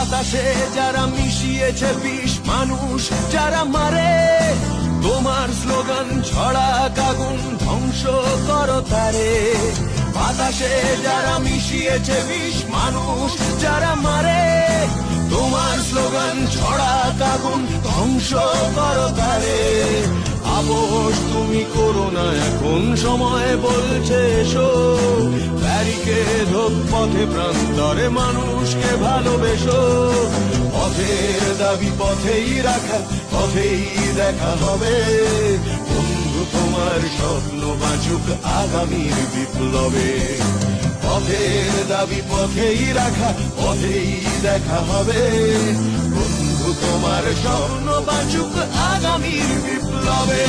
বাতাসে যারা মিশিয়েছে বিষ, মানুষ যারা মারে, তোমার স্লোগান ছড়া আগুন ধ্বংস করো তারে। বাতাসে যারা মিশিয়েছে বিষ, মানুষ যারা মারে, তোমার স্লোগান ছড়া আগুন ধ্বংস করো তারে। আপোষ তুমি করো না, এখন সময় বলছে এসো, ব্যারিকেড হোক পথে প্রান্তরে, মানুষকে ভালোবেসো। পথের দাবি পথেই রাখা, পথেই দেখা হবে। বন্ধু তোমার স্বপ্ন বাঁচুক আগামীর বিপ্লবে। পথের দাবি পথেই রাখা, পথেই দেখা হবে। বন্ধু তোমার স্বপ্ন বাঁচুক আগামীর বিপ্লবে।